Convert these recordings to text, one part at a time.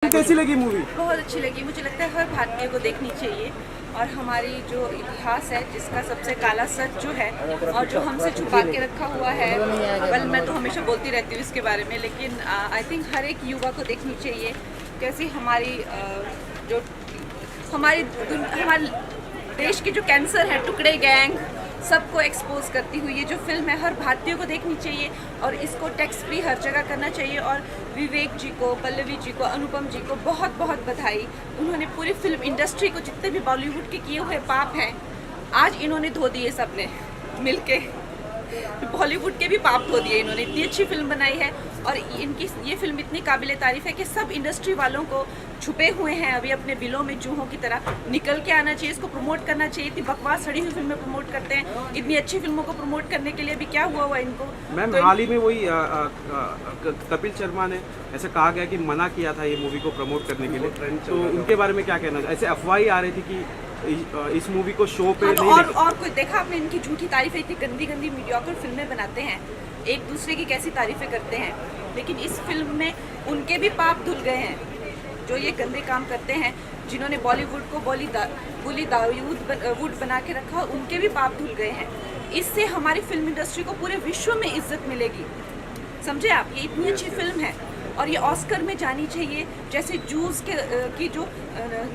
कैसी लगी मूवी? बहुत अच्छी लगी। मुझे लगता है हर भारतीय को देखनी चाहिए और हमारी जो इतिहास है जिसका सबसे काला सच जो है और जो हमसे छुपा के रखा हुआ है, वेल मैं तो हमेशा बोलती रहती हूँ इसके बारे में, लेकिन आई थिंक हर एक युवा को देखनी चाहिए कैसी हमारी जो हमारे देश की जो कैंसर है, टुकड़े गैंग, सबको एक्सपोज करती हुई ये जो फिल्म है हर भारतीय को देखनी चाहिए और इसको टैक्स फ्री हर जगह करना चाहिए। और विवेक जी को, पल्लवी जी को, अनुपम जी को बहुत बहुत बधाई। उन्होंने पूरी फिल्म इंडस्ट्री को जितने भी बॉलीवुड के किए हुए पाप हैं आज इन्होंने धो दिए, सबने मिलके बॉलीवुड के भी पाप धो दिए इन्होंने। इतनी अच्छी फिल्म बनाई है और इनकी ये फिल्म इतनी काबिले तारीफ है कि सब इंडस्ट्री वालों को छुपे हुए हैं अभी अपने बिलों में चूहों की तरह निकल के आना चाहिए, इसको प्रमोट करना चाहिए। इतनी बकवास सड़ी हुई फिल्में प्रमोट करते हैं, इतनी अच्छी फिल्मों को प्रमोट करने के लिए अभी क्या हुआ इनको। मैम हाल ही में वही कपिल शर्मा ने ऐसा कहा गया कि मना किया था ये मूवी को प्रमोट करने के लिए, तो उनके बारे में क्या कहना? ऐसे अफवाही आ रही थी कि इस मूवी को शो पे नहीं और कोई देखा आपने इनकी झूठी तारीफें, इतनी गंदी गंदी मीडियोकर फिल्में बनाते हैं, एक दूसरे की कैसी तारीफें करते हैं, लेकिन इस फिल्म में उनके भी पाप धुल गए हैं जो ये गंदे काम करते हैं, जिन्होंने बॉलीवुड को बॉलीवुड बना के रखा, उनके भी पाप धुल गए हैं। इससे हमारी फिल्म इंडस्ट्री को पूरे विश्व में इज्जत मिलेगी, समझे आप। ये इतनी अच्छी फिल्म है और ये ऑस्कर में जानी चाहिए। जैसे जूस की जो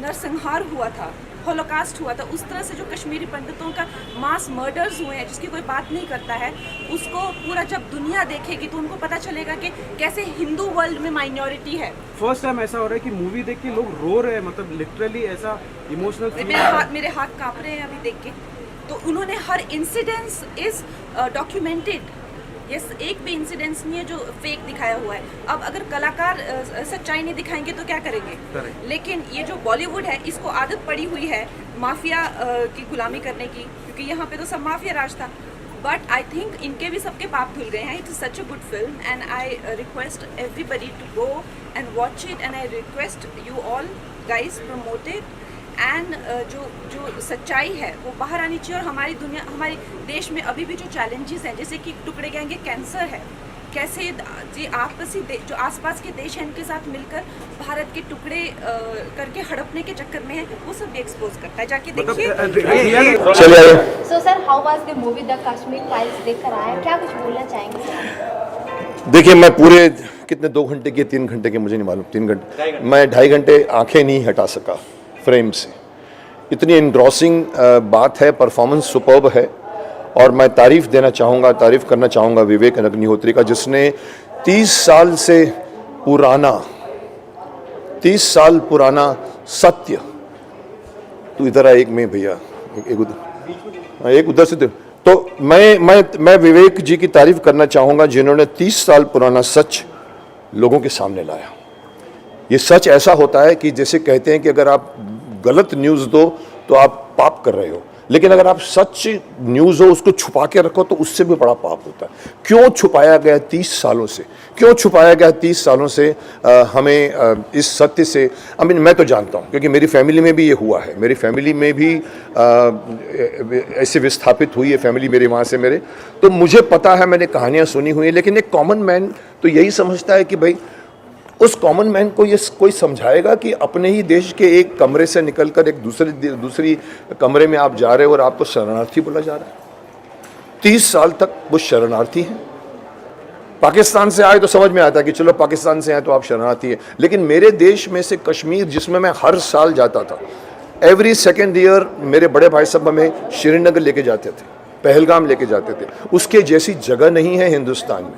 नरसंहार हुआ था, होलोकास्ट हुआ था, उस तरह से जो कश्मीरी पंडितों का मास मर्डर्स हुए हैं जिसकी कोई बात नहीं करता है, उसको पूरा जब दुनिया देखेगी तो उनको पता चलेगा कि कैसे हिंदू वर्ल्ड में माइनॉरिटी है। फर्स्ट टाइम ऐसा हो रहा है कि मूवी देख के लोग रो रहे हैं, मतलब लिटरली ऐसा इमोशनल मेरे हाथ कांप रहे हैं अभी देख के। तो उन्होंने हर इंसिडेंस इज डॉक्यूमेंटेड, ये एक भी इंसिडेंस नहीं है जो फेक दिखाया हुआ है। अब अगर कलाकार सच्चाई नहीं दिखाएंगे तो क्या करेंगे? लेकिन ये जो बॉलीवुड है इसको आदत पड़ी हुई है माफिया की गुलामी करने की, क्योंकि यहाँ पे तो सब माफिया राज था। बट आई थिंक इनके भी सबके पाप धुल गए हैं। It is such a good film and I request everybody to go and watch it and I request you all guys promote it and जो सच्चाई है वो बाहर आनी चाहिए। और हमारे देश में अभी भी जो चैलेंजेस हैं, जैसे कि टुकड़े गैंग के कैंसर है, कैसे जी आपसी जो आसपास के देश हैं इनके साथ मिलकर भारत के टुकड़े करके हड़पने के चक्कर में है, वो सब भी एक्सपोज करता है। जाके देखिए। So sir, how was the movie the Kashmir files देखकर आए, क्या कुछ बोलना चाहेंगे? देखिए, मैं पूरे कितने 2 घंटे के 3 घंटे के मुझे नहीं मालूम, 3 घंटे, मैं 2.5 घंटे आंखें नहीं हटा सका फ्रेम से। इतनी एनग्रॉसिंग बात है, परफॉर्मेंस सुपर्ब है और मैं तारीफ़ करना चाहूँगा विवेक अग्निहोत्री का, जिसने 30 साल पुराना सत्य, तू इधर आ, एक में भैया, एक उधर से, तो मैं विवेक जी की तारीफ़ करना चाहूँगा जिन्होंने 30 साल पुराना सच लोगों के सामने लाया। ये सच ऐसा होता है कि जैसे कहते हैं कि अगर आप गलत न्यूज़ दो तो आप पाप कर रहे हो, लेकिन अगर आप सच न्यूज़ हो उसको छुपा के रखो तो उससे भी बड़ा पाप होता है। क्यों छुपाया गया 30 सालों से? क्यों छुपाया गया 30 सालों से हमें इस सत्य से? मैं तो जानता हूँ क्योंकि मेरी फैमिली में भी ये हुआ है, मेरी फैमिली में भी ऐसे विस्थापित हुई है फैमिली मेरे वहाँ से मेरे, तो मुझे पता है, मैंने कहानियाँ सुनी हुई हैं। लेकिन एक कॉमन मैन तो यही समझता है कि भाई उस कॉमन मैन को ये कोई समझाएगा कि अपने ही देश के एक कमरे से निकलकर एक दूसरी कमरे में आप जा रहे हो और आपको शरणार्थी बोला जा रहा है। 30 साल तक वो शरणार्थी हैं। पाकिस्तान से आए तो समझ में आता है कि चलो पाकिस्तान से आए तो आप शरणार्थी हैं, लेकिन मेरे देश में से कश्मीर, जिसमें मैं हर साल जाता था, एवरी सेकेंड ईयर मेरे बड़े भाई साहब हमें श्रीनगर लेके जाते थे, पहलगाम लेके जाते थे। उसके जैसी जगह नहीं है हिंदुस्तान में,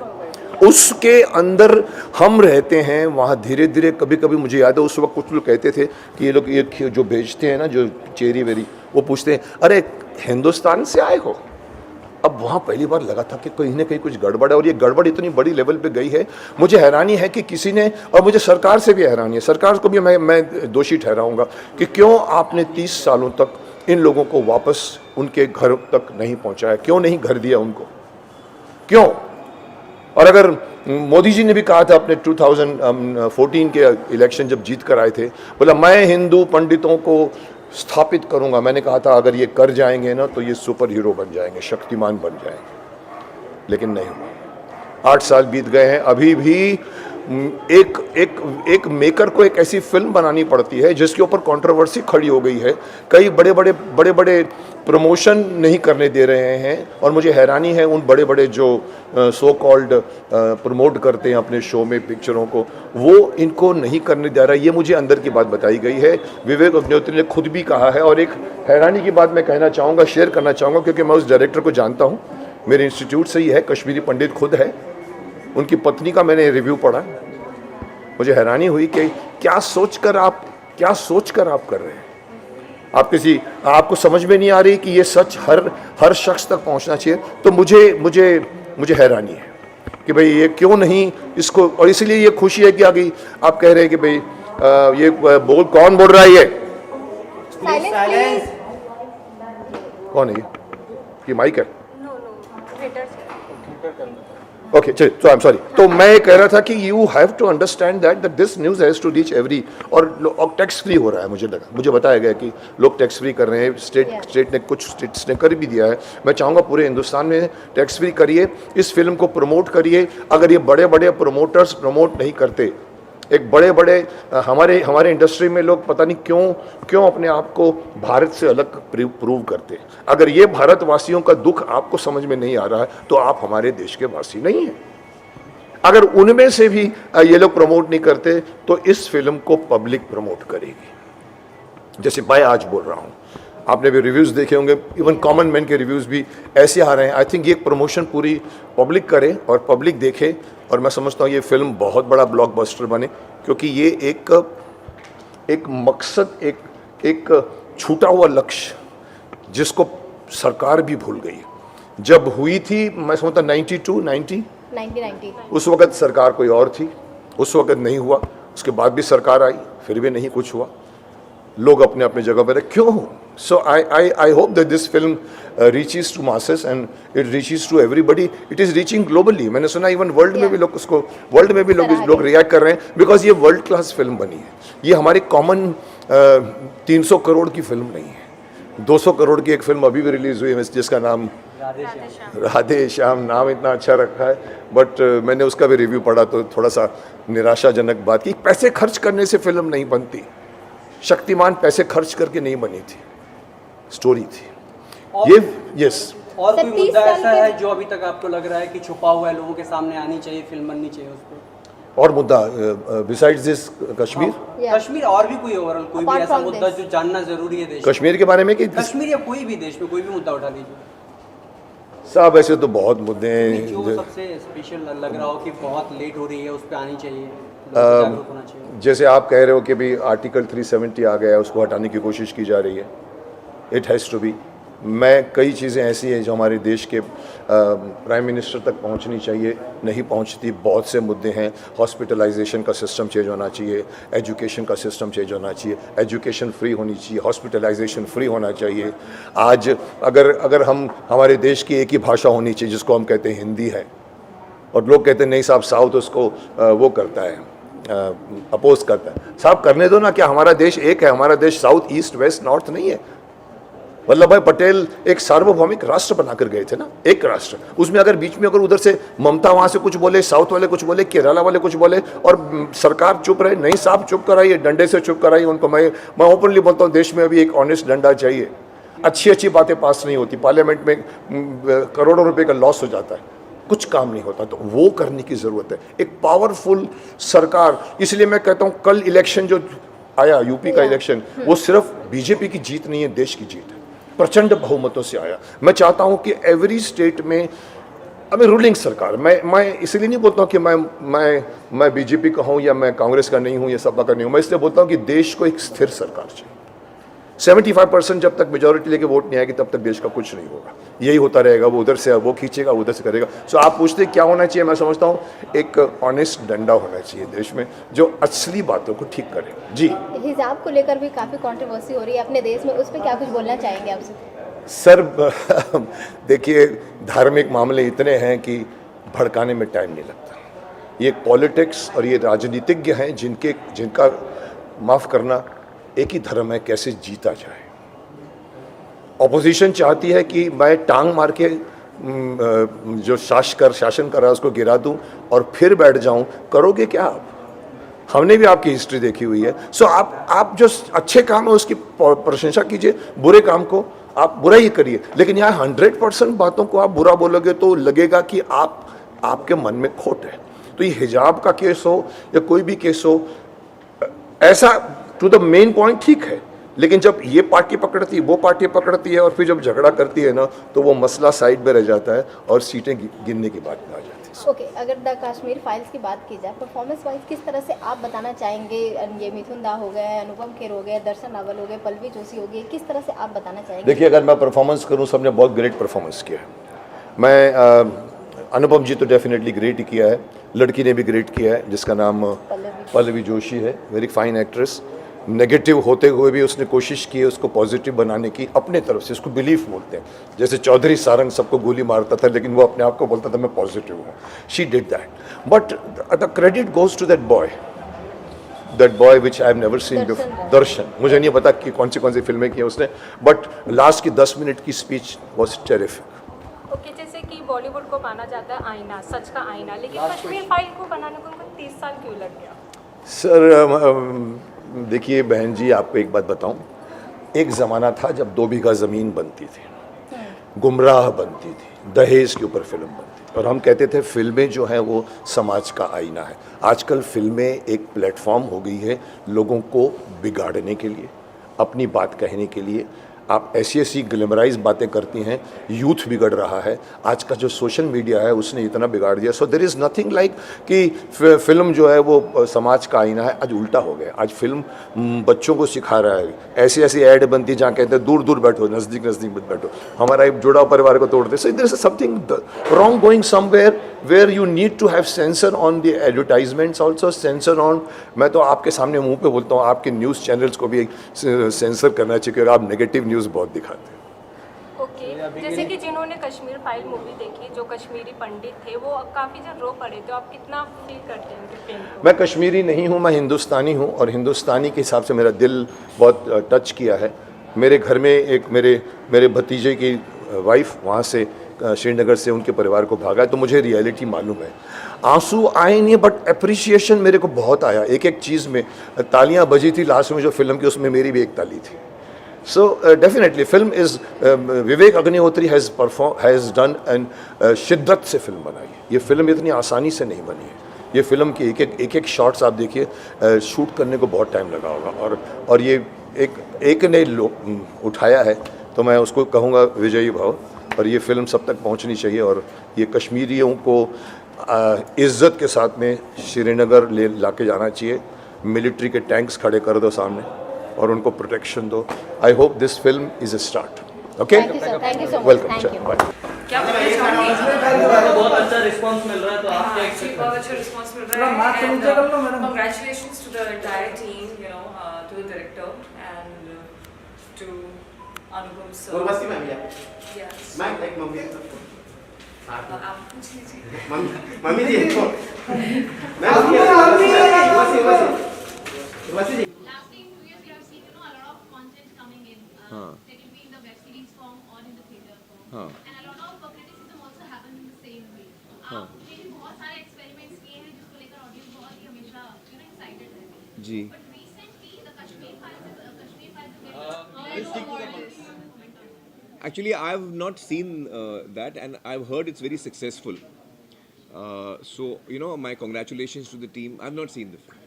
उसके अंदर हम रहते हैं। वहाँ धीरे धीरे, कभी कभी मुझे याद है उस वक्त कुछ लोग कहते थे कि ये लोग ये जो बेचते हैं ना, जो चेरी वेरी, वो पूछते हैं अरे हिंदुस्तान से आए हो? अब वहाँ पहली बार लगा था कि कहीं ना कहीं कुछ गड़बड़ है, और ये गड़बड़ इतनी बड़ी लेवल पे गई है। मुझे हैरानी है कि किसी ने, और मुझे सरकार से भी हैरानी है, सरकार को भी मैं दोषी ठहराऊंगा कि क्यों आपने 30 सालों तक इन लोगों को वापस उनके घर तक नहीं पहुँचाया, क्यों नहीं घर दिया उनको, क्यों? और अगर मोदी जी ने भी कहा था अपने 2014 के इलेक्शन जब जीत कर आए थे, बोला मैं हिंदू पंडितों को स्थापित करूंगा। मैंने कहा था अगर ये कर जाएंगे ना तो ये सुपर हीरो बन जाएंगे, शक्तिमान बन जाएंगे, लेकिन नहीं हुआ। 8 साल बीत गए हैं, अभी भी एक मेकर को एक ऐसी फिल्म बनानी पड़ती है जिसके ऊपर कंट्रोवर्सी खड़ी हो गई है। कई बड़े बड़े प्रमोशन नहीं करने दे रहे हैं और मुझे हैरानी है उन बड़े बड़े जो सो कॉल्ड प्रमोट करते हैं अपने शो में पिक्चरों को, वो इनको नहीं करने दे रहा। ये मुझे अंदर की बात बताई गई है। विवेक अग्निहोत्री ने खुद भी कहा है। और एक हैरानी की बात मैं कहना चाहूँगा, शेयर करना चाहूँगा, क्योंकि मैं उस डायरेक्टर को जानता हूँ, मेरे इंस्टीट्यूट से ही है, कश्मीरी पंडित खुद है। उनकी पत्नी का मैंने रिव्यू पढ़ा, मुझे हैरानी हुई कि क्या सोचकर आप कर रहे हैं। आपको समझ में नहीं आ रही कि ये सच हर शख्स तक पहुंचना चाहिए। तो मुझे हैरानी है कि भाई ये क्यों नहीं इसको, और इसलिए ये खुशी है कि आगे आप कह रहे हैं कि भाई ये कौन बोल रहा है, ये साइलेंस कौन है, ये माइक है, ओके चलिए, तो आई एम सॉरी। तो मैं ये कह रहा था कि you have to understand that this news has to reach every, और टैक्स फ्री हो रहा है। मुझे बताया गया कि लोग टैक्स फ्री कर रहे हैं। स्टेट ने, कुछ स्टेट्स ने कर भी दिया है। मैं चाहूँगा पूरे हिंदुस्तान में टैक्स फ्री करिए, इस फिल्म को प्रमोट करिए। अगर ये बड़े बड़े प्रोमोटर्स प्रमोट नहीं करते, एक बड़े हमारे इंडस्ट्री में लोग पता नहीं क्यों अपने आप को भारत से अलग प्रूव करते। अगर ये भारतवासियों का दुख आपको समझ में नहीं आ रहा है तो आप हमारे देश के वासी नहीं हैं। अगर उनमें से भी ये लोग प्रमोट नहीं करते तो इस फिल्म को पब्लिक प्रमोट करेगी। जैसे मैं आज बोल रहा हूँ, आपने भी रिव्यूज़ देखे होंगे, इवन कॉमन मैन के रिव्यूज़ भी ऐसे आ रहे हैं। आई थिंक ये प्रमोशन पूरी पब्लिक करे और पब्लिक देखे, और मैं समझता हूँ ये फिल्म बहुत बड़ा ब्लॉकबस्टर बने, क्योंकि ये एक मकसद, एक छूटा हुआ लक्ष्य जिसको सरकार भी भूल गई। जब हुई थी, मैं समझता 1990 उस वक़्त सरकार कोई और थी, उस वक़्त नहीं हुआ। उसके बाद भी सरकार आई, फिर भी नहीं कुछ हुआ। लोग अपने अपने जगह पर क्यों? So I hope that this film reaches to masses and it reaches to everybody. It is reaching globally. मैंने सुना इवन वर्ल्ड में भी लोग रिएक्ट कर रहे हैं, बिकॉज ये वर्ल्ड क्लास फिल्म बनी है। ये हमारी कॉमन 300 करोड़ की फिल्म नहीं है। 200 करोड़ की एक फिल्म अभी भी रिलीज हुई है जिसका नाम राधे श्याम, नाम इतना अच्छा रखा है, बट मैंने उसका भी रिव्यू पढ़ा तो थोड़ा सा निराशाजनक बात की। पैसे खर्च करने से फिल्म नहीं बनती। शक्तिमान पैसे खर्च करके नहीं बनी थी, स्टोरी थी। ये यस। और कोई मुद्दा ऐसा है जो अभी तक आपको लग रहा है कि छुपा हुआ है, लोगों के सामने आनी चाहिए, फिल्म बननी चाहिए उस पर? और मुद्दा बिसाइड्स दिस कश्मीर? कश्मीर और भी कोई ओवरऑल कोई भी ऐसा मुद्दा जो जानना जरूरी है देश कश्मीर के बारे में? कि कश्मीर या कोई भी देश में कोई भी मुद्दा उठा लीजिए साहब। ऐसे तो बहुत मुद्दे हैं जो सबसे स्पेशल लग रहा हो कि बहुत लेट हो रही है, उस पर आनी चाहिए, जागरूक होना चाहिए। जैसे आप कह रहे हो कि भी आर्टिकल 370 आ गया है, उसको हटाने की कोशिश की जा रही है। It has to be. मैं कई चीज़ें ऐसी हैं जो हमारे देश के प्राइम मिनिस्टर तक पहुंचनी चाहिए, नहीं पहुंचती। बहुत से मुद्दे हैं। हॉस्पिटलाइजेशन का सिस्टम चेंज होना चाहिए, एजुकेशन का सिस्टम चेंज होना चाहिए, एजुकेशन फ्री होनी चाहिए, हॉस्पिटलाइजेशन फ्री होना चाहिए। आज अगर हमारे देश की एक ही भाषा होनी चाहिए जिसको हम कहते हैं हिंदी है, और लोग कहते हैं नहीं साहब साउथ उसको वो करता है, अपोज करता है। साहब करने दो ना, क्या हमारा देश एक है? हमारा देश साउथ ईस्ट वेस्ट नॉर्थ नहीं है। वल्लभ भाई पटेल एक सार्वभौमिक राष्ट्र बनाकर गए थे ना, एक राष्ट्र। उसमें अगर बीच में अगर उधर से ममता वहाँ से कुछ बोले, साउथ वाले कुछ बोले, केरला वाले कुछ बोले और सरकार चुप रहे, नहीं साहब चुप कराइए, डंडे से चुप कराइए उनको। मैं ओपनली बोलता हूँ, देश में अभी एक ऑनेस्ट डंडा चाहिए। अच्छी बातें पास नहीं होती, पार्लियामेंट में करोड़ों रुपये का लॉस हो जाता है, कुछ काम नहीं होता, तो वो करने की ज़रूरत है। एक पावरफुल सरकार। इसलिए मैं कहता हूँ कल इलेक्शन जो आया, यूपी का इलेक्शन, वो सिर्फ बीजेपी की जीत नहीं है, देश की जीत है। प्रचंड बहुमतों से आया। मैं चाहता हूं कि एवरी स्टेट में अभी रूलिंग सरकार, मैं इसलिए नहीं बोलता हूं कि मैं बीजेपी का हूं या मैं कांग्रेस का नहीं हूं या सपा का नहीं हूं। मैं इसलिए बोलता हूं कि देश को एक स्थिर सरकार चाहिए। 75% जब तक मेजोरिटी लेके वोट नहीं आएगी तब तक देश का कुछ नहीं होगा। यही होता रहेगा, वो उधर से वो खींचेगा, उधर से करेगा। सो आप पूछते क्या होना चाहिए? मैं समझता हूँ एक ऑनेस्ट डंडा होना चाहिए देश में जो असली बातों को ठीक करे। जी, हिजाब को लेकर भी काफ़ी कंट्रोवर्सी हो रही है अपने देश में, उस पर क्या कुछ बोलना चाहेंगे आपसे? सर देखिए, धार्मिक मामले इतने हैं कि भड़काने में टाइम नहीं लगता। ये पॉलिटिक्स और ये राजनीतिज्ञ हैं जिनका माफ़ करना एक ही धर्म है, कैसे जीता जाए। ऑपोजिशन चाहती है कि मैं टांग मार के जो शासन कर रहा है उसको गिरा दूं और फिर बैठ जाऊं, करोगे क्या आप? हमने भी आपकी हिस्ट्री देखी हुई है। सो आप जो अच्छे काम है उसकी प्रशंसा कीजिए, बुरे काम को आप बुरा ही करिए, लेकिन यहाँ 100% बातों को आप बुरा बोलोगे तो लगेगा कि आपके मन में खोट है। तो ये हिजाब का केस हो या कोई भी केस हो, ऐसा टू द मेन पॉइंट ठीक है, लेकिन जब ये पार्टी पकड़ती है वो पार्टी पकड़ती है और फिर जब झगड़ा करती है ना, तो वो मसला साइड में रह जाता है और सीटें गिनने की बात में आ जाती है। ओके, अगर द कश्मीर फाइल्स की बात की जाए, परफॉर्मेंस वाइज किस तरह से आप बताना चाहेंगे? ये मिथुन दा हो गए, अनुपम खेर हो गए, दर्शन रावल हो गए, पल्लवी जोशी हो गई, किस तरह से आप बताना चाहेंगे? देखिए, अगर मैं परफॉर्मेंस करूं, सबने बहुत ग्रेट परफॉर्मेंस किया है। मैं अनुपम जी तो डेफिनेटली ग्रेट ही किया है, लड़की ने भी ग्रेट किया है जिसका नाम पल्लवी जोशी है, वेरी फाइन एक्ट्रेस। नेगेटिव होते हुए भी उसने कोशिश की है उसको पॉजिटिव बनाने की अपने तरफ से, उसको बिलीफ बोलते हैं। जैसे चौधरी सारंग सबको गोली मारता था लेकिन वो अपने आप को बोलता था मैं पॉजिटिव हूँ। She did that, but the credit goes to that boy which I have never seen before, Darshan. मुझे नहीं पता कि कौन सी फिल्में की उसने, बट लास्ट की 10 मिनट की स्पीच वॉज टेरिफिक। ओके, जैसे कि बॉलीवुड को माना जाता है आईना, सच का आईना, लेकिन कश्मीर फाइल को बनाने को उनको 30 साल क्यों लग गया? सर देखिए बहन जी, आपको एक बात बताऊं, एक ज़माना था जब 2 बीघा ज़मीन बनती थी, गुमराह बनती थी, दहेज के ऊपर फिल्म बनती थी, और हम कहते थे फिल्में जो हैं वो समाज का आईना है। आजकल फिल्में एक प्लेटफॉर्म हो गई है लोगों को बिगाड़ने के लिए, अपनी बात कहने के लिए। आप ऐसी ग्लैमराइज बातें करती हैं, यूथ बिगड़ रहा है। आज का जो सोशल मीडिया है उसने इतना बिगाड़ दिया। So there is nothing like कि फिल्म जो है वो समाज का आईना है। आज उल्टा हो गया, आज फिल्म बच्चों को सिखा रहा है। ऐसी ऐड बनती है जहाँ कहते हैं दूर दूर बैठो, नज़दीक नज़दीक मत बैठो, हमारा एक जुड़ा परिवार को तोड़ते। So there is something wrong going somewhere where you need to have censor on the advertisements also, censor on. मैं तो आपके सामने मुंह पे बोलता हूँ, आपके न्यूज़ चैनल्स को भी सेंसर करना चाहिए क्योंकि आप नेगेटिव न्यूज़ बहुत दिखाते हैं। ओके, जैसे कि जिन्होंने कश्मीर फाइल मूवी देखी, जो कश्मीरी पंडित थे, वो काफ़ी जन रो पड़े, तो आप कितना फील करते हैं उनके पेन को? मैं कश्मीरी नहीं हूँ, मैं हिंदुस्तानी हूँ, और हिंदुस्तानी के हिसाब से मेरा दिल बहुत टच किया है। मेरे घर में एक मेरे भतीजे की वाइफ वहाँ से श्रीनगर से उनके परिवार को भागा है, तो मुझे रियलिटी मालूम है। आंसू आए नहीं, बट अप्रिसिएशन मेरे को बहुत आया। एक एक चीज़ में तालियां बजी थी लास्ट में जो फिल्म की, उसमें मेरी भी एक ताली थी। So definitely film is Vivek Agnihotri has done and शिद्दत से फिल्म बनाई है। ये फिल्म इतनी आसानी से नहीं बनी है। ये फिल्म की एक एक शॉट्स आप देखिए, शूट करने को बहुत टाइम लगा होगा, और ये एक ने उठाया है, तो मैं उसको कहूँगा विजयी भाव। और ये फिल्म सब तक पहुंचनी चाहिए, और ये कश्मीरियों को इज़्ज़त के साथ में श्रीनगर ला के जाना चाहिए। मिलिट्री के टैंक्स खड़े कर दो सामने और उनको प्रोटेक्शन दो। I hope this film is a start. Okay, thank you so much, welcome, thank you. Bye. क्या बोलना चाहूँगी? बहुत अच्छा रिस्पांस मिल रहा है, तो आप क्या Actually, बहुत अच्छा रिस्पांस मिल रहा है and congratulations to the entire team, you know, to the director and to Anupam sir. और मस्ती में भी है। Yes. मैं एक मम्मी आप पूछ लीजिए। मम्मी जी इनको मैं मस्ती जी। Last 2 years we have seen, you know, a lot of content coming in. They will be in the web series form or in the theater form. And a lot of criticism also happens in the same way. आपने भी बहुत सारे experiments किए हैं जिसको लेकर audience बहुत ही हमेशा, you know, excited रहती है. जी। But recently the Kashmir files is Actually, I've not seen that, and I've heard it's very successful. So, you know, my congratulations to the team. I've not seen the film.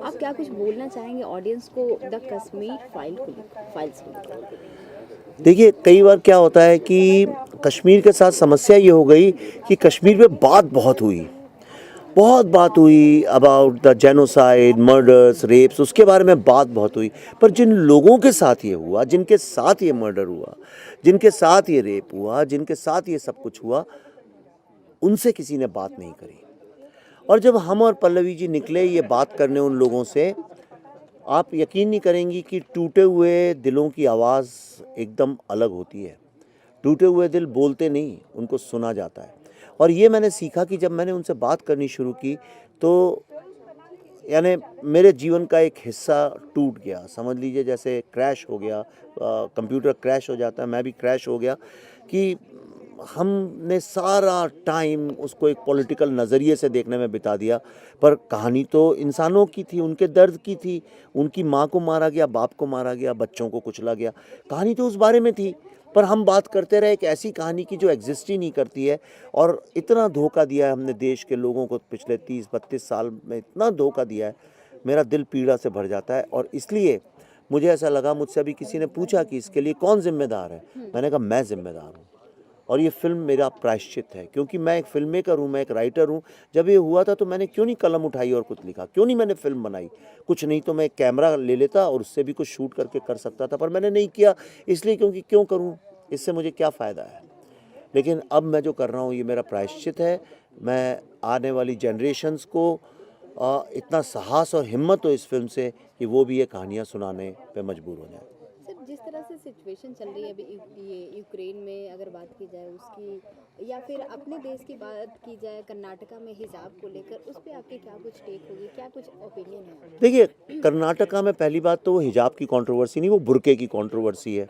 आप क्या कुछ बोलना चाहेंगे audience को the Kashmir files को लेकर? देखिए, कई बार क्या होता है कि कश्मीर के साथ समस्या ये हो गई कि कश्मीर में बहुत बात हुई about the genocide, murders, rapes, उसके बारे में बात बहुत हुई। पर जिन लोगों के साथ ये हुआ, जिनके साथ ये मर्डर हुआ, जिनके साथ ये रेप हुआ, जिनके साथ ये सब कुछ हुआ, उनसे किसी ने बात नहीं करी। और जब हम और पल्लवी जी निकले ये बात करने उन लोगों से, आप यकीन नहीं करेंगी कि टूटे हुए दिलों की आवाज़ एकदम अलग होती है। टूटे हुए दिल बोलते नहीं, उनको सुना जाता है। और ये मैंने सीखा कि जब मैंने उनसे बात करनी शुरू की तो यानी मेरे जीवन का एक हिस्सा टूट गया। समझ लीजिए जैसे क्रैश हो गया, कंप्यूटर क्रैश हो जाता है, मैं भी क्रैश हो गया कि हमने सारा टाइम उसको एक पॉलिटिकल नज़रिए से देखने में बिता दिया, पर कहानी तो इंसानों की थी, उनके दर्द की थी। उनकी माँ को मारा गया, बाप को मारा गया, बच्चों को कुचला गया, कहानी तो उस बारे में थी। पर हम बात करते रहे एक ऐसी कहानी की जो एग्जिस्ट ही नहीं करती है। और इतना धोखा दिया है हमने देश के लोगों को, पिछले 30-32 साल में इतना धोखा दिया है, मेरा दिल पीड़ा से भर जाता है। और इसलिए मुझे ऐसा लगा, मुझसे अभी किसी ने पूछा कि इसके लिए कौन जिम्मेदार है, मैंने कहा मैं जिम्मेदार हूँ। और ये फिल्म मेरा प्रायश्चित है, क्योंकि मैं एक फिल्म मेकर हूँ, मैं एक राइटर हूँ। जब ये हुआ था तो मैंने क्यों नहीं कलम उठाई और कुछ लिखा, क्यों नहीं मैंने फिल्म बनाई। कुछ नहीं तो मैं एक कैमरा ले लेता और उससे भी कुछ शूट करके कर सकता था, पर मैंने नहीं किया। इसलिए क्योंकि क्यों करूँ, इससे मुझे क्या फ़ायदा है। लेकिन अब मैं जो कर रहा हूँ ये मेरा प्रायश्चित है। मैं आने वाली जनरेशन्स को इतना साहस और हिम्मत हो इस फिल्म से कि वो भी ये कहानियाँ सुनाने पे मजबूर हो जाए। सर, जिस तरह से सिचुएशन चल रही है अभी ये यूक्रेन में, अगर बात की जाए उसकी, या फिर अपने देश की बात की जाए कर्नाटका में हिजाब को लेकर, उस पर आपकी क्या कुछ टेक होगी, क्या कुछ ओपिनियन है? देखिए, कर्नाटका में पहली बात तो वो हिजाब की कंट्रोवर्सी नहीं, वो बुर्के की कंट्रोवर्सी है।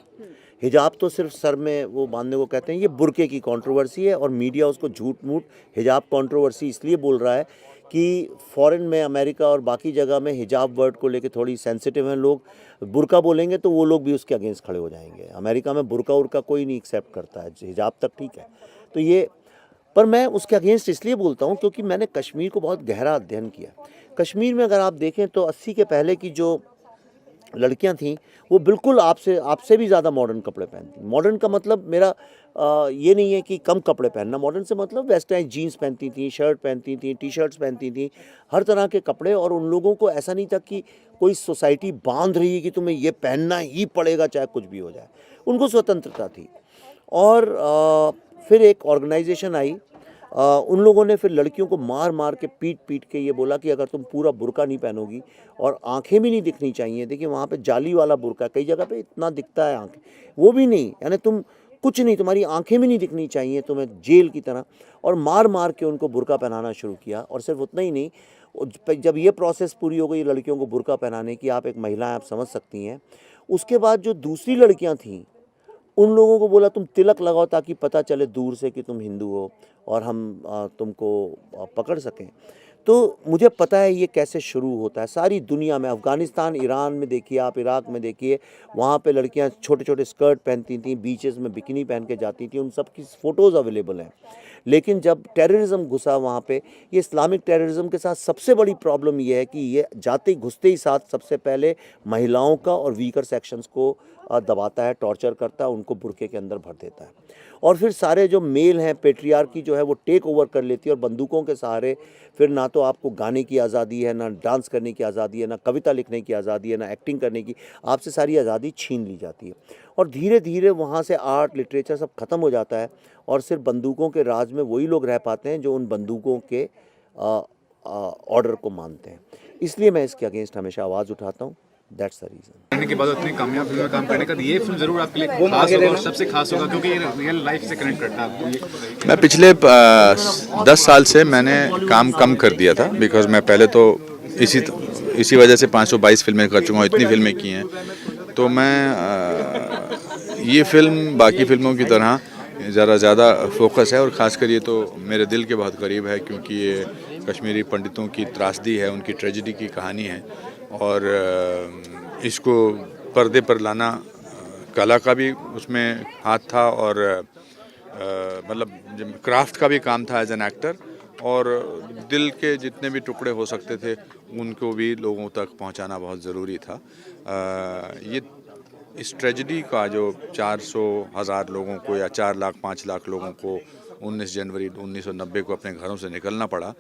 हिजाब तो सिर्फ सर में वो बांधने को कहते हैं, ये बुर्के की कंट्रोवर्सी है। और मीडिया उसको झूठ मूठ हिजाब कंट्रोवर्सी इसलिए बोल रहा है कि फॉरेन में, अमेरिका और बाकी जगह में हिजाब वर्ड को लेके थोड़ी सेंसिटिव हैं लोग। बुर्का बोलेंगे तो वो लोग भी उसके अगेंस्ट खड़े हो जाएंगे। अमेरिका में बुर्का उर्का कोई नहीं एक्सेप्ट करता है, हिजाब तक ठीक है। तो ये, पर मैं उसके अगेंस्ट इसलिए बोलता हूँ क्योंकि मैंने कश्मीर को बहुत गहरा अध्ययन किया। कश्मीर में अगर आप देखें तो 80 के पहले की जो लड़कियां थीं वो बिल्कुल आपसे भी ज़्यादा मॉडर्न कपड़े पहनती। मॉडर्न का मतलब मेरा ये नहीं है कि कम कपड़े पहनना, मॉडर्न से मतलब वेस्टर्न जीन्स पहनती थी, शर्ट पहनती थी, टी शर्ट्स पहनती थी, हर तरह के कपड़े। और उन लोगों को ऐसा नहीं था कि कोई सोसाइटी बांध रही है कि तुम्हें ये पहनना ही पड़ेगा चाहे कुछ भी हो जाए। उनको स्वतंत्रता थी। और फिर एक ऑर्गेनाइजेशन आई, उन लोगों ने फिर लड़कियों को मार मार के पीट के ये बोला कि अगर तुम पूरा बुर्का नहीं पहनोगी और आंखें भी नहीं दिखनी चाहिए। देखिए वहाँ पे जाली वाला बुर्का, कई जगह पे इतना दिखता है आंखें, वो भी नहीं, यानी तुम कुछ नहीं, तुम्हारी आंखें भी नहीं दिखनी चाहिए, तुम्हें जेल की तरह। और मार मार के उनको बुर्का पहनाना शुरू किया। और सिर्फ उतना ही नहीं, जब ये प्रोसेस पूरी हो गई लड़कियों को बुर्का पहनाने की, आप एक महिला आप समझ सकती हैं, उसके बाद जो दूसरी लड़कियाँ थीं उन लोगों को बोला तुम तिलक लगाओ ताकि पता चले दूर से कि तुम हिंदू हो और हम तुमको पकड़ सकें। तो मुझे पता है ये कैसे शुरू होता है सारी दुनिया में। अफ़गानिस्तान, ईरान में देखिए आप, इराक में देखिए, वहाँ पे लड़कियाँ छोटे छोटे स्कर्ट पहनती थीं, बीचेस में बिकिनी पहन के जाती थी, उन सब की फ़ोटोज़ अवेलेबल हैं। लेकिन जब टेररिज्म घुसा वहाँ पे, ये इस्लामिक टेररिज्म के साथ सबसे बड़ी प्रॉब्लम ये है कि ये जाते घुसते ही साथ सबसे पहले महिलाओं का और वीकर सेक्शंस को दबाता है, टॉर्चर करता है, उनको बुर्के के अंदर भर देता है। और फिर सारे जो मेल हैं, पेट्रियार्की जो है वो टेक ओवर कर लेती है और बंदूकों के सहारे फिर ना तो आपको गाने की आज़ादी है, ना डांस करने की आज़ादी है, ना कविता लिखने की आज़ादी है, ना एक्टिंग करने की, आपसे सारी आज़ादी छीन ली जाती है। और धीरे धीरे वहाँ से आर्ट, लिटरेचर सब ख़त्म हो जाता है और सिर्फ बंदूकों के राज में वही लोग रह पाते हैं जो उन बंदूकों के ऑर्डर को मानते हैं। इसलिए मैं इसके अगेंस्ट हमेशा आवाज़ उठाता हूँ। That's the reason. करने के बाद इतनी कामयाब फिल्म में काम करने का ये फिल्म जरूर आपके लिए खास होगा और सबसे खास होगा क्योंकि ये रियल लाइफ से कनेक्ट करता है आपको। मैं पिछले 10 साल से मैंने काम कम कर दिया था, बिकॉज मैं पहले तो इसी वजह से 522 फिल्में कर चुका हूँ, इतनी फिल्में की हैं। तो मैं ये फिल्म बाकी फिल्मों की तरह ज़रा ज़्यादा फोकस है और ख़ासकर ये तो मेरे दिल के बहुत करीब है क्योंकि ये कश्मीरी पंडितों की त्रासदी है, उनकी ट्रेजेडी की कहानी है। और इसको पर्दे पर लाना कला का भी उसमें हाथ था और मतलब क्राफ्ट का भी काम था एज एन एक्टर। और दिल के जितने भी टुकड़े हो सकते थे उनको भी लोगों तक पहुंचाना बहुत ज़रूरी था। ये इस ट्रेजेडी का जो 400,000 लोगों को या 4 लाख 5 लाख लोगों को 19 जनवरी 1990 को अपने घरों से निकलना पड़ा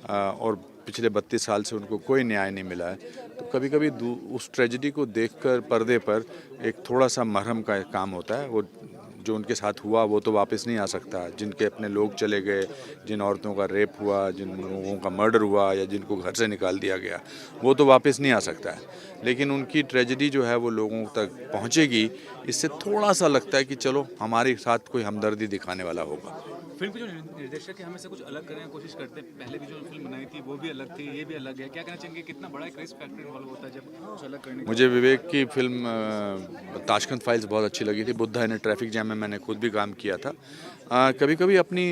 और पिछले 32 साल से उनको कोई न्याय नहीं मिला है। तो कभी कभी उस ट्रेजेडी को देखकर पर्दे पर एक थोड़ा सा मरहम का काम होता है। वो जो उनके साथ हुआ वो तो वापस नहीं आ सकता, जिनके अपने लोग चले गए, जिन औरतों का रेप हुआ, जिन लोगों का मर्डर हुआ या जिनको घर से निकाल दिया गया, वो तो वापस नहीं आ सकता है। लेकिन उनकी ट्रेजेडी जो है वो लोगों तक पहुंचेगी, इससे थोड़ा सा लगता है कि चलो हमारे साथ कोई हमदर्दी दिखाने वाला होगा। फिल्म के जो निर्देशक है हमेशा कुछ अलग करने की कोशिश करते हैं। पहले भी जो फिल्म बनाई थी वो भी अलग थी, ये भी अलग है। क्या कहना चाहेंगे, कितना बड़ा क्रेज फैक्टर इन्वॉल्व होता है जब कुछ अलग करने का? मुझे विवेक की फिल्म ताशकंद फाइल्स बहुत अच्छी लगी थी। बुद्धा इन ट्रैफिक जैम में मैंने खुद भी काम किया था। कभी कभी अपनी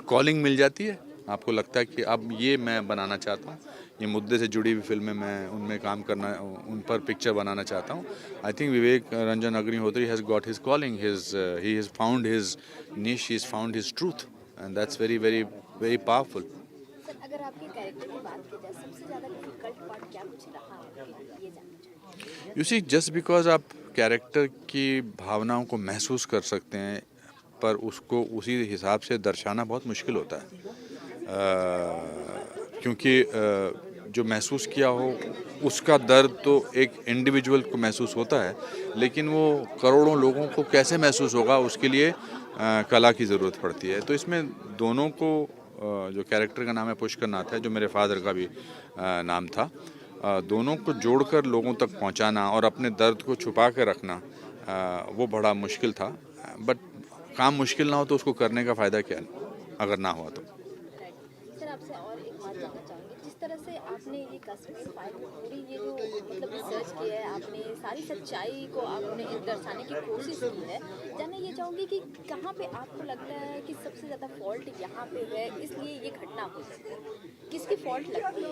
कॉलिंग मिल जाती है, आपको लगता है कि अब ये मैं बनाना चाहता हूँ, ये मुद्दे से जुड़ी हुई फिल्में मैं उनमें काम करना, उन पर पिक्चर बनाना चाहता हूँ। I think Vivek Ranjan Agnihotri has got his calling, he has found his niche, he has found his truth, and that's very very very powerful. Sir अगर आपके कैरेक्टर की बात की जाए सबसे ज़्यादा डिफिकल्ट पार्ट क्या कुछ रहा है आपके लिए, ये जानना चाहिए। You see, just because आप कैरेक्टर की भावनाओं को महसूस कर सकते हैं, पर उसको उसी हिसाब से दर्शाना बहुत मुश्किल होता है, क्योंकि जो महसूस किया हो उसका दर्द तो एक इंडिविजुअल को महसूस होता है, लेकिन वो करोड़ों लोगों को कैसे महसूस होगा उसके लिए कला की ज़रूरत पड़ती है। तो इसमें दोनों को, जो कैरेक्टर का नाम है पुष्कर नाथ है, जो मेरे फादर का भी नाम था, दोनों को जोड़कर लोगों तक पहुंचाना और अपने दर्द को छुपा कर रखना, वो बड़ा मुश्किल था। बट काम मुश्किल ना हो तो उसको करने का फ़ायदा क्या अगर ना हुआ तो। सर आपसे और एक बात जानना चाहूँगी, जिस तरह से आपने ये कश्मीर फाइल में पूरी ये जो मतलब रिसर्च किया है, आपने सारी सच्चाई को आपने दर्शाने की कोशिश की है, जानना ये चाहूँगी कि कहाँ पे आपको लगता है कि सबसे ज़्यादा फॉल्ट यहाँ पे है, इसलिए ये घटना हुई है, किसकी फॉल्ट लगती है?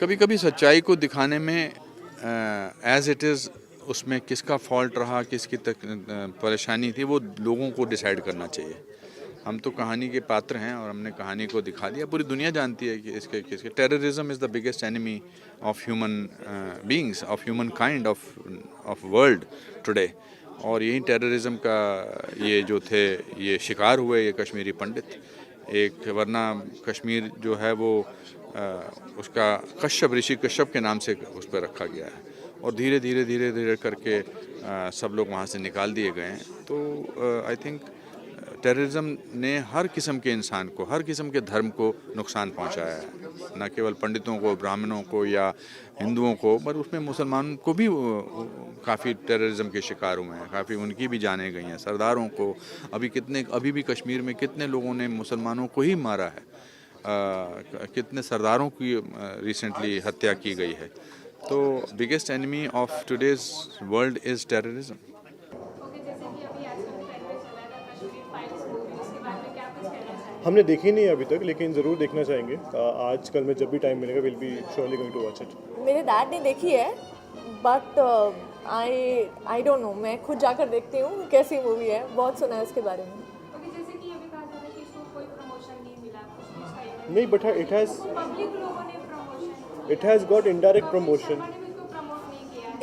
कभी कभी सच्चाई को दिखाने में एज इट इज़ उसमें किसका फॉल्ट रहा, किसकी परेशानी थी, वो लोगों को डिसाइड करना चाहिए। हम तो कहानी के पात्र हैं और हमने कहानी को दिखा दिया। पूरी दुनिया जानती है कि किसके terrorism is the biggest enemy of human beings, of human kind, of world today. और यही टेररिज्म का ये जो थे, ये शिकार हुए ये कश्मीरी पंडित। एक वरना कश्मीर जो है वो उसका कश्यप, ऋषि कश्यप के नाम से उस पर रखा गया है, और धीरे धीरे करके सब लोग वहाँ से निकाल दिए गए हैं। तो आई थिंक टेररिज्म ने हर किस्म के इंसान को, हर किस्म के धर्म को नुकसान पहुंचाया है, न केवल पंडितों को, ब्राह्मणों को या हिंदुओं को, पर उसमें मुसलमानों को भी काफ़ी टेररिज्म के शिकार हुए हैं, काफ़ी उनकी भी जानें गई हैं। सरदारों को अभी भी कश्मीर में कितने लोगों ने मुसलमानों को ही मारा है, कितने सरदारों की रिसेंटली हत्या की गई है। तो biggest enemy of today's world is terrorism. हमने देखी नहीं अभी तक, लेकिन ज़रूर देखना चाहेंगे। आज कल में जब भी टाइम मिलेगा will be surely going to watch it. मेरे डैड ने देखी है, बट आई डोंट नो, मैं खुद जाकर देखती हूँ कैसी मूवी है, बहुत सुना है इसके बारे में। जैसे कि अभी कहा जा रहा है कि इसको कोई प्रमोशन नहीं मिला, नहीं, but it has got indirect promotion.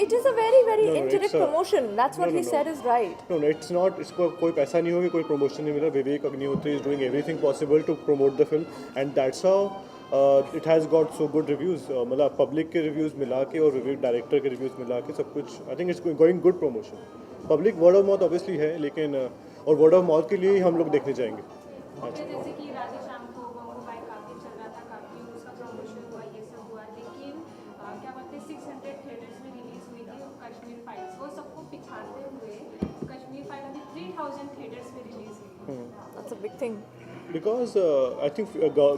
It is a very indirect promotion. That's what he said is right. No, it's not. इसको कोई पैसा नहीं होगा, कोई प्रमोशन नहीं मिला। Vivek Agnihotri is doing everything possible to promote the film, and that's how it has got so good reviews. मतलब public के रिव्यूज़ मिला के और विवेक डायरेक्टर के रिव्यूज़ मिला के सब कुछ, I think it's going good promotion. Public word of mouth obviously है, लेकिन और वर्ड ऑफ माउथ के लिए ही हम लोग देखने जाएंगे। जैसे कि राधे श्याम को गंगूबाई काफी चल रहा था, काफी उसका प्रमोशन हुआ, ये सब हुआ, लेकिन क्या बोलते हैं 600 थिएटर्स में रिलीज हुई थी कश्मीर फाइल्स, वो सबको पिछाड़ते हुए कश्मीर फाइल अभी 3000 थिएटर्स में रिलीज हुई। That's a big thing. Because I think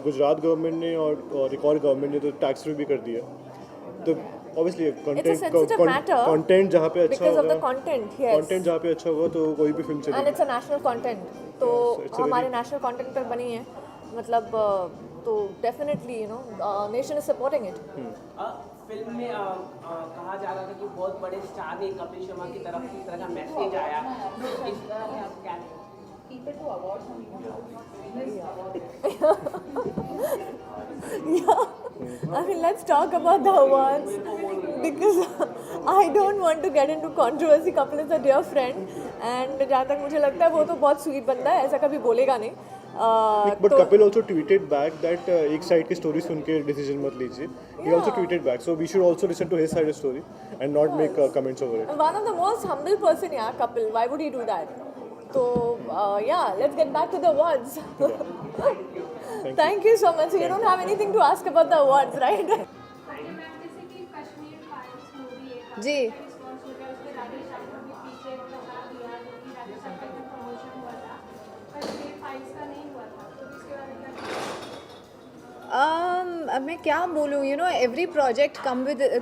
Gujarat government ने और एक और गवर्नमेंट ने तो टैक्स फ्री भी कर दिया, तो obviously कंटेंट जहाँ पे अच्छा होगा, कंटेंट जहाँ पे अच्छा होगा तो कोई भी फिल्म चलेगी। And it's a national content, तो हमारे नेशनल कंटेंट पर बनी है, मतलब तो definitely you know nation is supporting it. Film में कहा जा रहा था कि बहुत बड़े स्टार ने कपिल शर्मा की तरफ से इस तरह का मैसेज आया, तो इस क्या people to awards yeah, I mean let's talk about the awards because I don't want to get into controversy. Kapil is a dear friend and जहाँ तक मुझे लगता है वो तो बहुत स्वीट बंदा है, ऐसा कभी बोलेगा नहीं। But Kapil also tweeted back that एक साइड की स्टोरी सुन के डिसीजन मत लीजिए। He also tweeted back, so we should also listen to his side of story and not make comments over it. One of the most humble person, yeah, Kapil. Why would he do that? So yeah, let's get back to the awards. Thank you so much. So you don't have anything to ask about the awards, right? जी राधे श्याम को भी पीछे लगा दिया, जो कि राधे श्याम का promotion हुआ था। फाइल्स का नहीं हुआ था, तो इसके बारे में क्या? अब मैं क्या बोलूँ, you know every project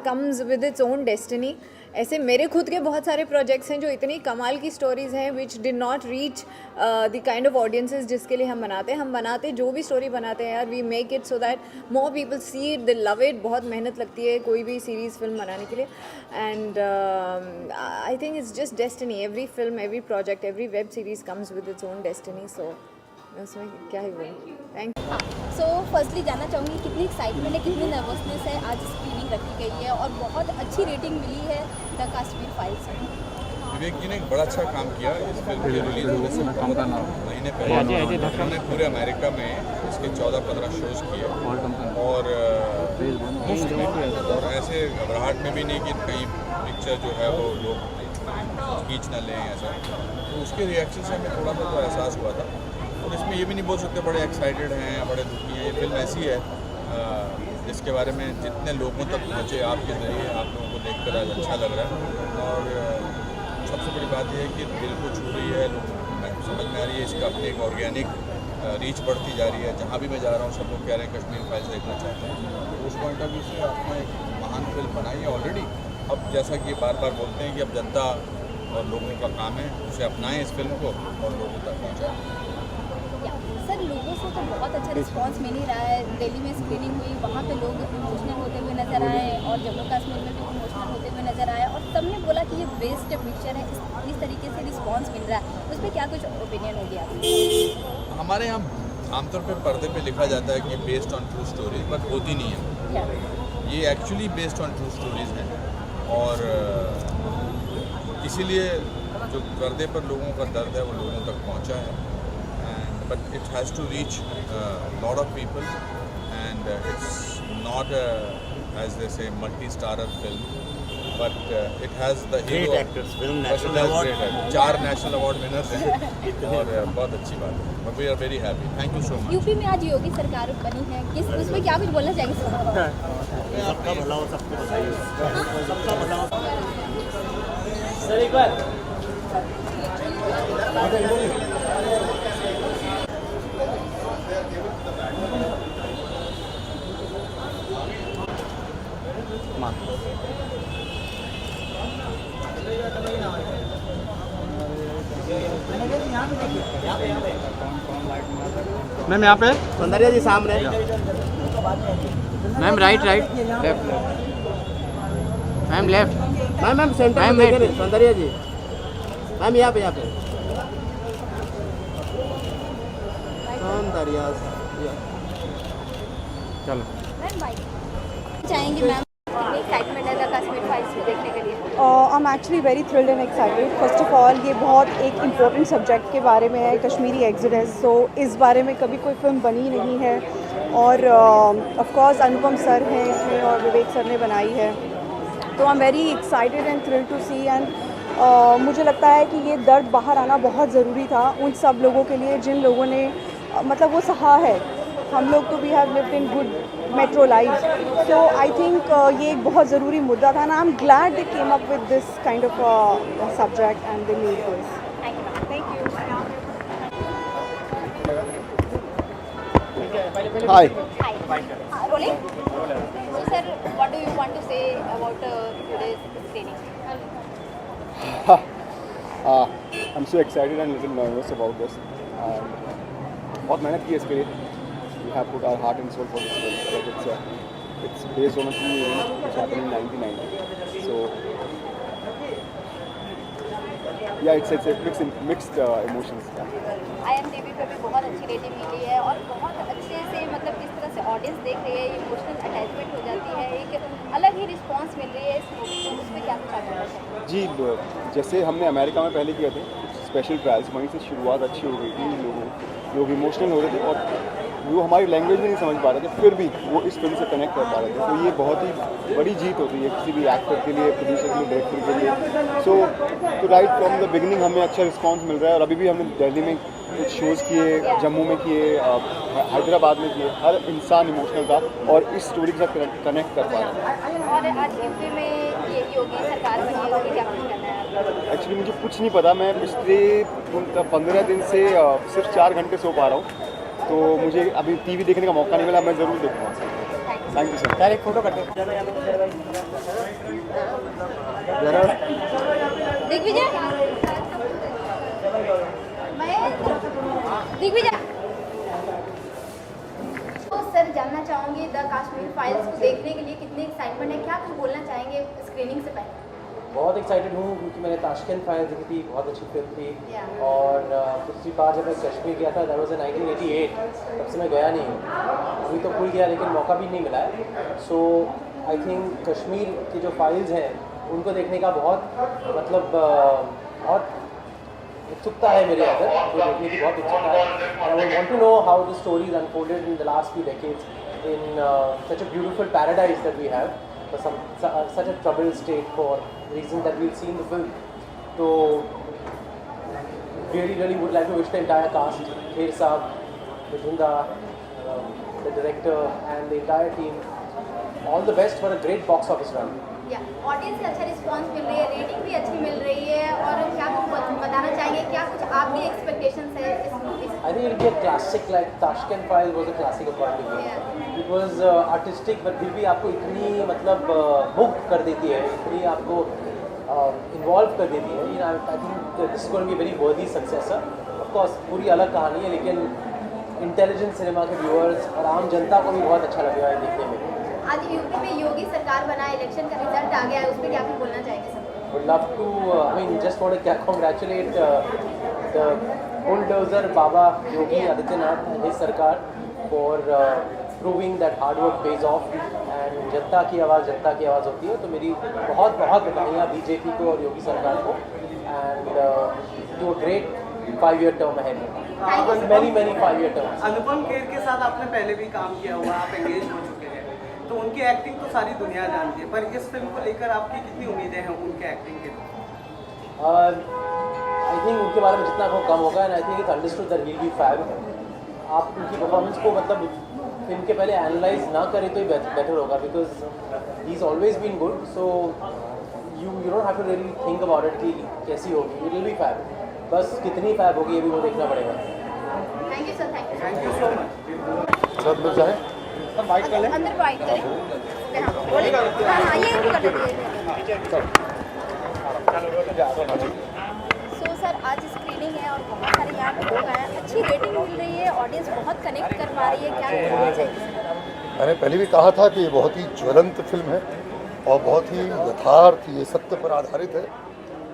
comes with its own destiny. ऐसे मेरे खुद के बहुत सारे प्रोजेक्ट्स हैं जो इतनी कमाल की स्टोरीज़ हैं which did not reach the kind of audiences जिसके लिए हम बनाते हैं। हम बनाते जो भी स्टोरी बनाते हैं यार, we make it so that more people see it, they love it. बहुत मेहनत लगती है कोई भी सीरीज़ फिल्म बनाने के लिए, and I think it's just destiny. Every film, every project, every web series comes with its own destiny, so उसमें क्या ही बोलूँ। Thank you. सो फर्स्टली जानना चाहूँगी कितनी एक्साइटमेंट है, कितनी नर्वसनेस है। आज स्क्रीनिंग रखी गई है और बहुत अच्छी रेटिंग मिली है द कश्मीर फाइल्स में। विवेक जी ने एक बड़ा अच्छा काम किया इस फिल्म के रिलीज होने से बहुत महीने पहले। उन्होंने पूरे अमेरिका में इसके 14-15 शोज़ किए और मुफ्त में, और ऐसे घबराहट में भी नहीं कि कहीं पिक्चर जो है वो लोग खींच ना लें ऐसा। तो उसके रिएक्शन से हमें थोड़ा सा तो एहसास हुआ था। और इसमें ये भी नहीं बोल सकते बड़े एक्साइटेड हैं या बड़े दुखी हैं। ये फिल्म ऐसी है जिसके बारे में जितने लोगों तक पहुँचे आपके ज़रिए, आप लोगों को देखकर आज अच्छा लग रहा है। और सबसे बड़ी बात यह है कि दिल को छू रही है, समझ में आ रही है, इसका अपनी एक ऑर्गेनिक रीच बढ़ती जा रही है। जहाँ भी मैं जा रहा हूँ सब लोग कह रहे हैं कश्मीर फाइल्स देखना चाहते हैं। तो उस पॉइंट ऑफ व्यू से आपने एक महान फिल्म बनाई है ऑलरेडी। अब जैसा कि बार बार बोलते हैं कि अब जनता और लोगों का काम है उसे अपनाएं इस फिल्म को और लोगों तक पहुँचाएँ। सर लोगों से तो बहुत अच्छा रिस्पांस मिल ही रहा है। दिल्ली में स्क्रीनिंग हुई, वहाँ पे लोग इमोशनल होते हुए नजर आए और जम्मू कश्मीर में भी इमोशनल होते हुए नजर आए और सबने बोला कि ये बेस्ट पिक्चर है। इस तरीके से रिस्पांस मिल रहा है, उस पर क्या कुछ ओपिनियन होगी आपकी? हमारे यहाँ आमतौर पे पर्दे पे लिखा जाता है कि based on true stories, but होती नहीं है। ये actually based on true stories हैं और इसीलिए जो पर्दे पर लोगों का दर्द है वो लोगों तक पहुँचा है। But it has to reach a lot of people, and it's not as they say multi-starrer film, but it has the Great actors, film national award. 4 national award winners हैं और बहुत अच्छी बात है। But we are very happy. Thank you so much. UP में आज योगी सरकार बनी है, किस उसमें क्या कुछ बोलना चाहेंगे? सबका भला हो, सबको बताइए। सबका भला हो। सर एक बार मैम यहाँ पे सौंदर्या जी सामने, ma'am right left ma'am left ma'am centre में देखें सौंदर्या जी, मैम यहाँ पे सौंदर्या चलो चाहेंगी मैम एक्साइटमेंट है द कश्मीर फाइल्स को देखने के लिए? I am actually very thrilled and excited. First of all ये बहुत एक इम्पोर्टेंट सब्जेक्ट के बारे में है, कश्मीरी एग्जिडस। सो इस बारे में कभी कोई फिल्म बनी नहीं है और ऑफ कोर्स अनुपम सर हैं इसमें और विवेक सर ने बनाई है। तो I am very excited and thrilled to see. And मुझे लगता है कि ये दर्द बाहर आना बहुत ज़रूरी था उन सब लोगों के लिए जिन लोगों ने मतलब वो सहा है। हम लोग तो we have lived in good metro life, so I think ये एक बहुत ज़रूरी मुद्दा था। ना I am glad they came up with this kind of subject and they made this. Thank you. Hi Rolling? So sir, what do you want to say about today's screening? I'm so excited and little nervous about this. बहुत मेहनत की है इसके लिए। We have put our heart and soul for this film. But it's based on a true event which happened in 1990. So yeah, it's mixed emotions. IMDb पे भी बहुत अच्छी रेटिंग मिली है और बहुत अच्छे से मतलब जिस तरह से ऑडियंस देख रही है, इमोशनल अटैचमेंट हो जाती है, एक अलग ही रिस्पांस मिल रही है इस मूवी को। उस पर क्या कुछ आप बोलना चाहेंगे? जी, जैसे हमने अमेरिका में पहले किए थे स्पेशल ट्रायल्स, वहीं से शुरुआत अच्छी हो गई थी। लोग इमोशनल हो रहे थे और वो हमारी लैंग्वेज भी नहीं समझ पा रहे थे, फिर भी वो इस फिल्म से कनेक्ट कर पा रहे थे। तो ये बहुत ही बड़ी जीत होती है किसी भी एक्टर के लिए, प्रोड्यूसर के लिए, डायरेक्टर के लिए। सो राइट फ्रॉम द बिगिनिंग हमें अच्छा रिस्पांस मिल रहा है और अभी भी हमने दिल्ली में कुछ शोज़ किए, जम्मू में किए, हैदराबाद में किए। हर इंसान इमोशनल था और इस स्टोरी के साथ कनेक्ट कर पा रहा है। और आज यूपी में ये योगी सरकार बनी है उसमें क्या कुछ कहना है? एक्चुअली मुझे कुछ नहीं पता, मैं पिछले 15 दिन से सिर्फ 4 घंटे सो पा रहा हूँ, तो मुझे अभी टीवी देखने का मौका नहीं मिला, मैं ज़रूर देखूँगा। Thank you sir. एक फोटो करते हैं। दिग्विजय दिग्विजय तो सर जानना चाहूँगी द कश्मीर फाइल्स को देखने के लिए कितनी एक्साइटमेंट है, क्या कुछ बोलना चाहेंगे स्क्रीनिंग से पहले? बहुत एक्साइटेड हूँ क्योंकि मैंने ताशकंद फाइल्स देखी थी, बहुत अच्छी फिल्म थी। और पिछली बार जब मैं कश्मीर गया था दैट वाज इन 1988, तब से मैं गया नहीं हूँ। अभी तो भूल गया लेकिन मौका भी नहीं मिला है। सो आई थिंक कश्मीर की जो फाइल्स हैं उनको देखने का बहुत उत्सुकता है मेरे अंदर, जो देखने की बहुत उत्सुकता है। I want to know how the stories unfolded in the last few decades in such a beautiful paradise that we have for such a troubled state for reasons that we'll see in the film. So really would like to wish the entire cast, Kher Saab, Mithunda, the director and the entire team all the best for a great box office run. Audience से अच्छा response मिल रही है, rating भी अच्छी मिल रही है, और क्या कुछ बताना चाहेंगे, क्या कुछ आपकी एक्सपेक्टेशंस है इस मूवी से? I think it'll be a classic, like Tashkent Files was a classic according to me. It was artistic, but फिर भी आपको इतनी hook कर देती है, इतनी आपको involve कर देती है. You know, I think this is going to be a very worthy successor. Of course, पूरी अलग कहानी है, लेकिन इंटेलिजेंट सिनेमा के व्यूअर्स और आम जनता को भी बहुत अच्छा लगेगा ये देखने में. आज यूपी में योगी सरकार बना, इलेक्शन का रिजल्ट आ गया है, उस पर क्या कुछ बोलना चाहेंगे sir? Would love to, I mean, just want to congratulate the bulldozer Baba Yogi Adityanath and his Sarkar for proving that hard work pays off and जनता की आवाज़ होती है. तो मेरी बहुत बधाइयाँ बीजेपी को और योगी सरकार को and do a great 5-year term ahead. Many 5-year terms. Anupam Kher के साथ आपने पहले भी काम किया हुआ, आप एंगेज हो चुके हैं, तो उनकी एक्टिंग तो सारी दुनिया जानती है, पर इस फिल्म को लेकर आपकी कितनी उम्मीदें हैं उनके एक्टिंग के? आई थिंक उनके बारे में जितना आपको कम होगा, and I think it's understood that he will be fab. आप उनकी परफॉर्मेंस को फिल्म के पहले एनालाइज ना करें तो ही बेटर होगा, because he is always been good. So you don't have to really think about it कि कैसी होगी. इट विल बी फैब, बस कितनी फैब होगी ये भी वो देखना पड़ेगा. Thank you sir. Thank you so much. सब लोग जाएं, अंदर बाइट करें. हाँ ये कर दीजिए. सो सर आज स्क्रीनिंग है और बहुत सारे यहाँ पे लोग आए हैं, अच्छी रेटिंग मिल रही है, ऑडियंस बहुत कनेक्ट कर पा रही है, क्या बोलना चाहिए? मैंने पहले भी कहा था कि ये बहुत ही ज्वलंत फिल्म है और बहुत ही यथार्थ, ये सत्य पर आधारित है,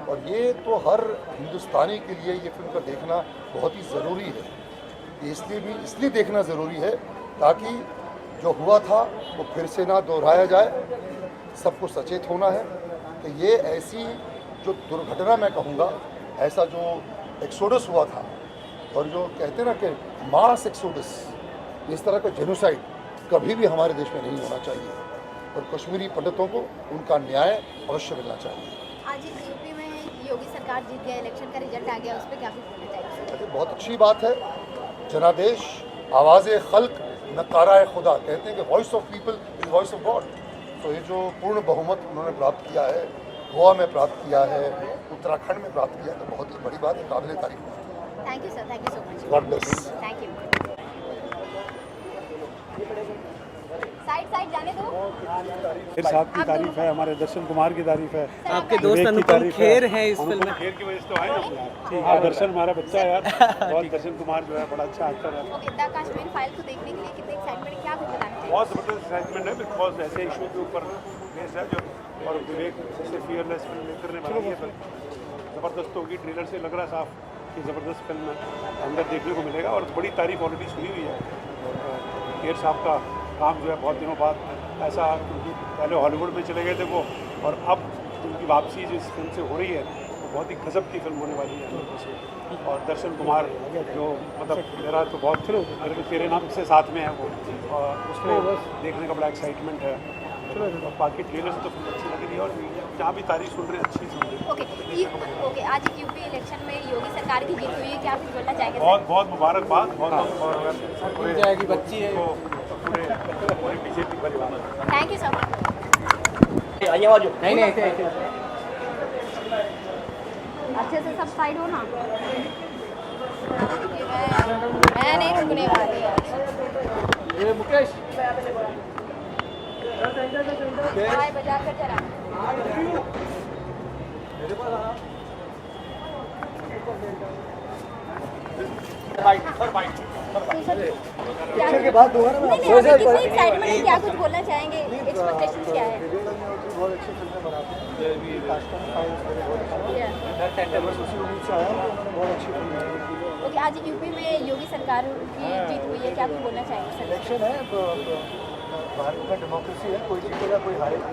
और ये तो हर हिंदुस्तानी के लिए ये फिल्म का देखना बहुत ही ज़रूरी है. ये इसलिए देखना ज़रूरी है ताकि जो हुआ था वो फिर से ना दोहराया जाए. सबको सचेत होना है कि ये ऐसी जो दुर्घटना मैं कहूँगा, ऐसा जो एक्सोडस हुआ था और जो कहते हैं ना कि मास एक्सोडस, इस तरह का जेनोसाइड कभी भी हमारे देश में नहीं होना चाहिए, और कश्मीरी पंडितों को उनका न्याय अवश्य मिलना चाहिए. आज यूपी में योगी सरकार जीत गया, इलेक्शन का रिजल्ट आ गया, उस पर क्या कुछ बोलना चाहिए? बहुत अच्छी बात है. जनादेश, आवाज़ खल्क, नकारा खुदा, कहते हैं कि voice of people is voice of God. तो ये जो पूर्ण बहुमत उन्होंने प्राप्त किया है, गोवा में प्राप्त किया है, उत्तराखंड में प्राप्त किया है, तो बहुत ही बड़ी बात है, काबिल तारीफ. Thank you sir. Thank you so much. God bless. Thank you. Side जाने दो. खेर साहब की तारीफ है, हमारे दर्शन कुमार की तारीफ है, आपके दोस्त अनुपम खेर हैं इस फिल्म में. खेर की वजह से तो आए ना. हाँ, दर्शन हमारा बच्चा है यार, और दर्शन कुमार जो है बड़ा अच्छा एक्टर है. ओके, द कश्मीर फाइल को देखने के लिए कितनी एक्साइटमेंट, क्या कुछ बताना चाहिए? बहुत ज़बरदस्त एक्साइटमेंट है, बिकॉज ऐसे इशू के ऊपर बेस है जो, और विवेक जैसे फियरलेस फिल्म मेकर ने बनाई है, ज़बरदस्त होगी. ट्रेलर से लग रहा है साफ कि ज़बरदस्त फिल्म अंदर देखने को मिलेगा, और बड़ी तारीफ ऑलरेडी सुनी हुई है. खेर साहब का काम जो है बहुत दिनों बाद ऐसा, क्योंकि पहले हॉलीवुड में चले गए थे वो, और अब उनकी वापसी जो इस फिल्म से हो रही है वो बहुत ही गजब की फिल्म होने वाली है. और दर्शन कुमार जो मेरा तो बहुत तेरे नाम से साथ में है वो, और उसको देखने का बड़ा एक्साइटमेंट है. और बाकी ट्रेलर से तो फिल्म अच्छी लग रही है, और जहाँ भी तारीफ सुन रहे हैं अच्छी सुन रही है. ओके, आज यूपी इलेक्शन में योगी सरकार की जीत हुई है, क्या कुछ बोलना चाहेंगे? बहुत मुबारकबाद, बहुत जाएगी बच्ची है पूरे बीजेपी परिवार. Thank you so much. नहीं नहीं ऐसे अच्छे से सब साइड हो ना। मैं नहीं रुकने वाली आज। ये मुकेश हाय बजा कर जरा। पिक्चर के बाद दूंगा ना मैं। नहीं अभी कितनी एक्साइटमेंट है, क्या कुछ बोलना चाहेंगे, एक्सपेक्टेशंस क्या है? बहुत अच्छी फिल्में बनाते हैं, कास्टम फाइल्स बहुत अच्छी, बस उसी उम्मीद से आया हूँ, उन्होंने बहुत अच्छी फिल्म बनाई। ओके, आज यूपी में योगी सरकार की जीत हुई है, क्या कुछ बोलना चाहेंगे सर? इलेक्शन है, भारत में डेमोक्रेसी है, कोई जीतेगा कोई हारेगा,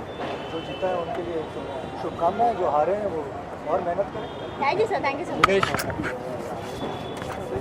जो जीता है उनके लिए शुभकामनाएं, जो हारे हैं वो और मेहनत करें। Thank you sir, thank you sir.